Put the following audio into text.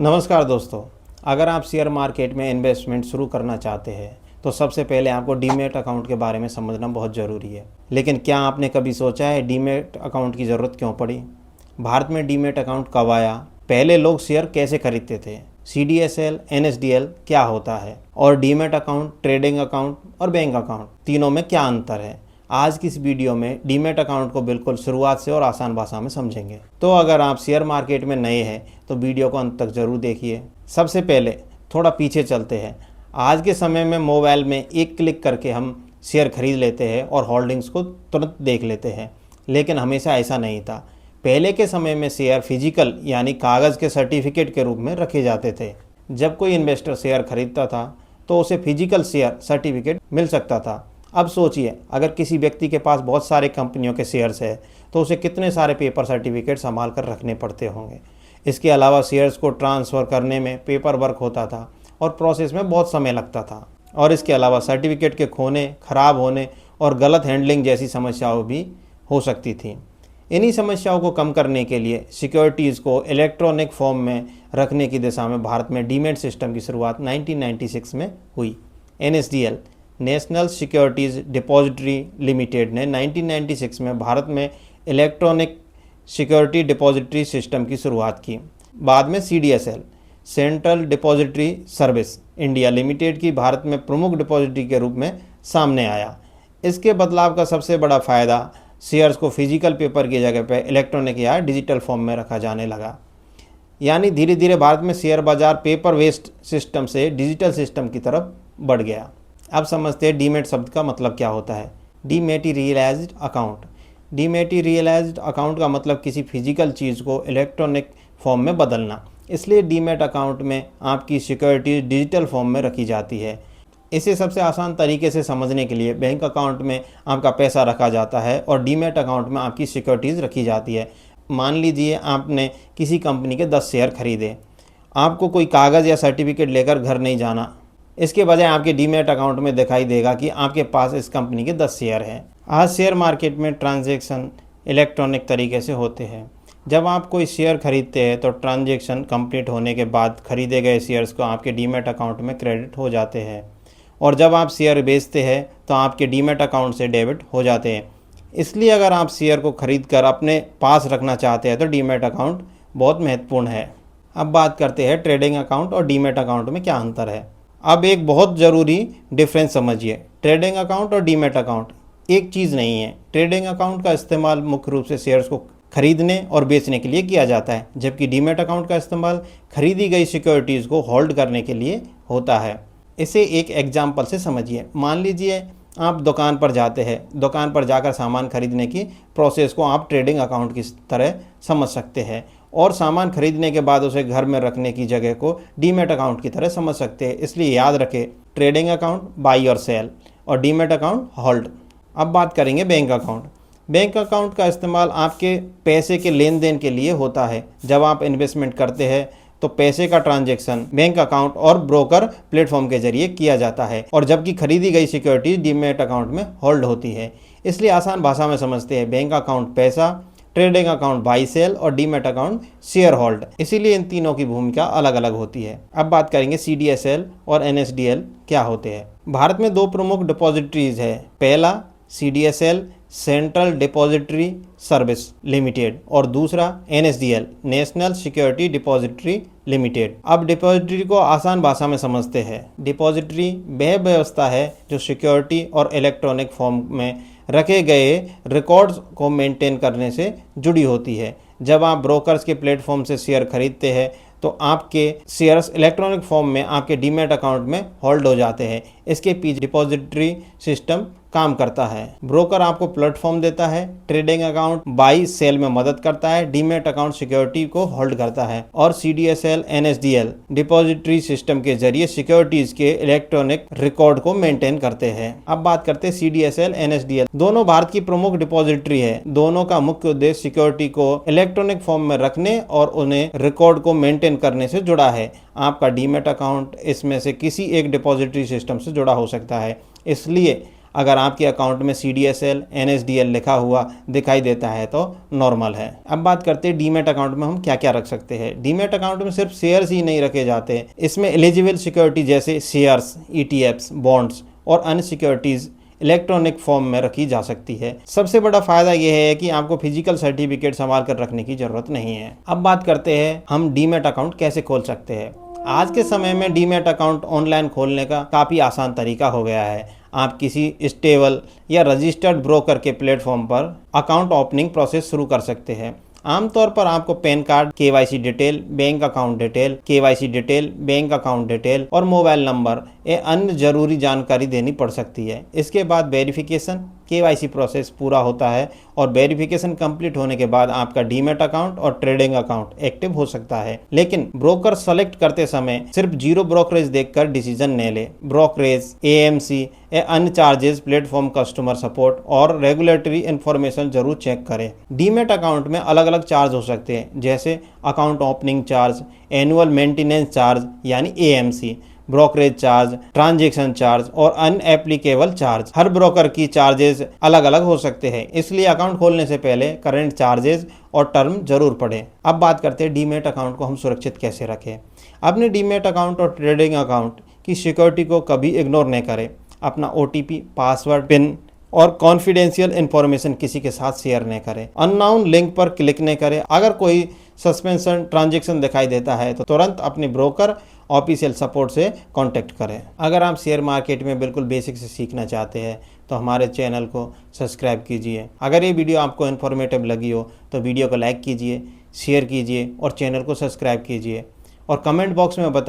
नमस्कार दोस्तों। अगर आप शेयर मार्केट में इन्वेस्टमेंट शुरू करना चाहते हैं तो सबसे पहले आपको डीमैट अकाउंट के बारे में समझना बहुत ज़रूरी है। लेकिन क्या आपने कभी सोचा है डीमैट अकाउंट की ज़रूरत क्यों पड़ी? भारत में डीमैट अकाउंट कब आया? पहले लोग शेयर कैसे खरीदते थे? CDSL, NSDL क्या होता है? और डीमैट अकाउंट, ट्रेडिंग अकाउंट और बैंक अकाउंट तीनों में क्या अंतर है? आज की इस वीडियो में डीमैट अकाउंट को बिल्कुल शुरुआत से और आसान भाषा में समझेंगे। तो अगर आप शेयर मार्केट में नए हैं तो वीडियो को अंत तक ज़रूर देखिए। सबसे पहले थोड़ा पीछे चलते हैं। आज के समय में मोबाइल में एक क्लिक करके हम शेयर खरीद लेते हैं और होल्डिंग्स को तुरंत देख लेते हैं, लेकिन हमेशा ऐसा नहीं था। पहले के समय में शेयर फिजिकल यानी कागज़ के सर्टिफिकेट के रूप में रखे जाते थे। जब कोई इन्वेस्टर शेयर खरीदता था तो उसे फिजिकल शेयर सर्टिफिकेट मिल सकता था। अब सोचिए, अगर किसी व्यक्ति के पास बहुत सारे कंपनियों के शेयर्स है तो उसे कितने सारे पेपर सर्टिफिकेट संभाल कर रखने पड़ते होंगे। इसके अलावा शेयर्स को ट्रांसफ़र करने में पेपर वर्क होता था और प्रोसेस में बहुत समय लगता था। और इसके अलावा सर्टिफिकेट के खोने, ख़राब होने और गलत हैंडलिंग जैसी समस्याएं भी हो सकती थी। इन्हीं समस्याओं को कम करने के लिए सिक्योरिटीज़ को इलेक्ट्रॉनिक फॉर्म में रखने की दिशा में भारत में डीमैट सिस्टम की शुरुआत 1996 में हुई। NSDL, national securities depository limited ने 1996 में भारत में इलेक्ट्रॉनिक सिक्योरिटी डिपॉजिटरी सिस्टम की शुरुआत की। बाद में CDSL, central depository service India limited की भारत में प्रमुख डिपॉजिटरी के रूप में सामने आया। इसके बदलाव का सबसे बड़ा फ़ायदा शेयर्स को फिजिकल पेपर की जगह पर इलेक्ट्रॉनिक या डिजिटल फॉर्म में रखा जाने लगा। यानी धीरे धीरे भारत में शेयर बाजार पेपर वेस्ट सिस्टम से डिजिटल सिस्टम की तरफ बढ़ गया। अब समझते हैं डीमैट शब्द का मतलब क्या होता है। डीमैटीरियलाइज्ड अकाउंट। डीमैटीरियलाइज्ड अकाउंट का मतलब किसी फिजिकल चीज़ को इलेक्ट्रॉनिक फॉर्म में बदलना। इसलिए डीमैट अकाउंट में आपकी सिक्योरिटी डिजिटल फॉर्म में रखी जाती है। इसे सबसे आसान तरीके से समझने के लिए बैंक अकाउंट में आपका पैसा रखा जाता है और डीमैट अकाउंट में आपकी सिक्योरिटीज़ रखी जाती है। मान लीजिए आपने किसी कंपनी के 10 शेयर खरीदे। आपको कोई कागज़ या सर्टिफिकेट लेकर घर नहीं जाना। इसके बजाय आपके डीमैट अकाउंट में दिखाई देगा कि आपके पास इस कंपनी के 10 शेयर हैं। आज शेयर मार्केट में ट्रांजैक्शन इलेक्ट्रॉनिक तरीके से होते हैं। जब आप कोई शेयर खरीदते हैं तो ट्रांजैक्शन कंप्लीट होने के बाद खरीदे गए शेयर्स को आपके डीमैट अकाउंट में क्रेडिट हो जाते हैं और जब आप शेयर बेचते हैं तो आपके डीमैट अकाउंट से डेबिट हो जाते हैं। इसलिए अगर आप शेयर को खरीद कर अपने पास रखना चाहते हैं तो डीमैट अकाउंट बहुत महत्वपूर्ण है। अब बात करते हैं ट्रेडिंग अकाउंट और डीमैट अकाउंट में क्या अंतर है। अब एक बहुत ज़रूरी डिफरेंस समझिए। ट्रेडिंग अकाउंट और डीमैट अकाउंट एक चीज़ नहीं है। ट्रेडिंग अकाउंट का इस्तेमाल मुख्य रूप से शेयर्स को खरीदने और बेचने के लिए किया जाता है, जबकि डीमैट अकाउंट का इस्तेमाल खरीदी गई सिक्योरिटीज़ को होल्ड करने के लिए होता है। इसे एक एग्जाम्पल से समझिए। मान लीजिए आप दुकान पर जाते हैं। दुकान पर जाकर सामान खरीदने की प्रोसेस को आप ट्रेडिंग अकाउंट की तरह समझ सकते हैं और सामान खरीदने के बाद उसे घर में रखने की जगह को डीमैट अकाउंट की तरह समझ सकते हैं। इसलिए याद रखें, ट्रेडिंग अकाउंट बाई और सेल और डीमैट अकाउंट होल्ड। अब बात करेंगे बैंक अकाउंट। बैंक अकाउंट का इस्तेमाल आपके पैसे के लेन देन के लिए होता है। जब आप इन्वेस्टमेंट करते हैं तो पैसे का ट्रांजैक्शन बैंक अकाउंट और ब्रोकर प्लेटफॉर्म के जरिए किया जाता है और जबकि खरीदी गई सिक्योरिटी डीमैट अकाउंट में होल्ड होती है। इसलिए आसान भाषा में समझते हैं, बैंक अकाउंट पैसा, ट्रेडिंग अकाउंट बाई सेल और डीमैट अकाउंट शेयर होल्ड। इसीलिए इन तीनों की भूमिका अलग अलग होती है। अब बात करेंगे CDSL और NSDL क्या होते हैं। भारत में दो प्रमुख डिपॉजिटरीज है। पहला CDSL, central depository service limited, और दूसरा NSDL, national security depository limited. अब डिपॉजिटरी को आसान भाषा में समझते हैं। डिपॉजिटरी वह व्यवस्था है जो सिक्योरिटी और इलेक्ट्रॉनिक फॉर्म में रखे गए रिकॉर्ड्स को मेंटेन करने से जुड़ी होती है। जब आप ब्रोकर्स के प्लेटफॉर्म से शेयर खरीदते हैं तो आपके शेयर्स इलेक्ट्रॉनिक फॉर्म में आपके डीमैट अकाउंट में होल्ड हो जाते हैं। इसके पीछे डिपॉजिटरी सिस्टम काम करता है। ब्रोकर आपको प्लेटफॉर्म देता है, ट्रेडिंग अकाउंट बाई सेल में मदद करता है, डीमैट अकाउंट सिक्योरिटी को होल्ड करता है और CDSL, NSDL डिपॉजिटरी सिस्टम के जरिए सिक्योरिटीज के इलेक्ट्रॉनिक रिकॉर्ड को मेंटेन करते हैं। अब बात करते हैं CDSL, NSDL। दोनों भारत की प्रमुख डिपॉजिटरी है। दोनों का मुख्य उद्देश्य सिक्योरिटी को इलेक्ट्रॉनिक फॉर्म में रखने और उन्हें रिकॉर्ड को मेंटेन करने से जुड़ा है। आपका डीमैट अकाउंट इसमें से किसी एक डिपॉजिटरी सिस्टम से जुड़ा हो सकता है। इसलिए अगर आपके अकाउंट में CDSL NSDL लिखा हुआ दिखाई देता है तो नॉर्मल है। अब बात करते हैं डीमैट अकाउंट में हम क्या क्या रख सकते हैं। डीमैट अकाउंट में सिर्फ शेयर्स ही नहीं रखे जाते, इसमें एलिजिबल सिक्योरिटी जैसे शेयर्स, ETFs, बॉन्ड्स और अन्य सिक्योरिटीज इलेक्ट्रॉनिक फॉर्म में रखी जा सकती है। सबसे बड़ा फायदा यह है कि आपको फिजिकल सर्टिफिकेट संभाल कर रखने की जरूरत नहीं है। अब बात करते हैं हम डीमैट अकाउंट कैसे खोल सकते हैं। आज के समय में डीमैट अकाउंट ऑनलाइन खोलने का काफ़ी आसान तरीका हो गया है। आप किसी स्टेबल या रजिस्टर्ड ब्रोकर के प्लेटफॉर्म पर अकाउंट ओपनिंग प्रोसेस शुरू कर सकते हैं। आमतौर पर आपको pan card, KYC detail, bank account detail, KYC detail, bank account detail और मोबाइल नंबर ये अन्य जरूरी जानकारी देनी पड़ सकती है। इसके बाद वेरिफिकेशन KYC प्रोसेस पूरा होता है और वेरिफिकेशन कंप्लीट होने के बाद आपका डीमैट अकाउंट और ट्रेडिंग अकाउंट एक्टिव हो सकता है। लेकिन ब्रोकर सेलेक्ट करते समय सिर्फ जीरो ब्रोकरेज देखकर डिसीजन न ले। ब्रोकरेज, AMC या अन्य चार्जेस, प्लेटफॉर्म कस्टमर सपोर्ट और रेगुलेटरी इंफॉर्मेशन जरूर चेक करें। डीमैट अकाउंट में अलग अलग चार्ज हो सकते हैं, जैसे account opening charge, annual maintenance charge यानी AMC, brokerage charge, transaction charge और अनएप्लीकेबल चार्ज। हर ब्रोकर की चार्जेस अलग अलग हो सकते हैं, इसलिए अकाउंट खोलने से पहले करंट चार्जेस और टर्म जरूर पढ़ें। अब बात करते हैं डीमैट अकाउंट को हम सुरक्षित कैसे रखें। अपने डीमैट अकाउंट और ट्रेडिंग अकाउंट की सिक्योरिटी को कभी इग्नोर नहीं करें। अपना OTP, पासवर्ड, पिन और कॉन्फिडेंशियल इंफॉर्मेशन किसी के साथ शेयर नहीं करें। अननोन लिंक पर क्लिक नहीं करें। अगर कोई सस्पेंशन ट्रांजैक्शन दिखाई देता है तो तुरंत अपने ब्रोकर ऑफिशियल सपोर्ट से कांटेक्ट करें। अगर आप शेयर मार्केट में बिल्कुल बेसिक से सीखना चाहते हैं तो हमारे चैनल को सब्सक्राइब कीजिए। अगर ये वीडियो आपको इन्फॉर्मेटिव लगी हो तो वीडियो को लाइक कीजिए, शेयर कीजिए और चैनल को सब्सक्राइब कीजिए और कमेंट बॉक्स में बताइए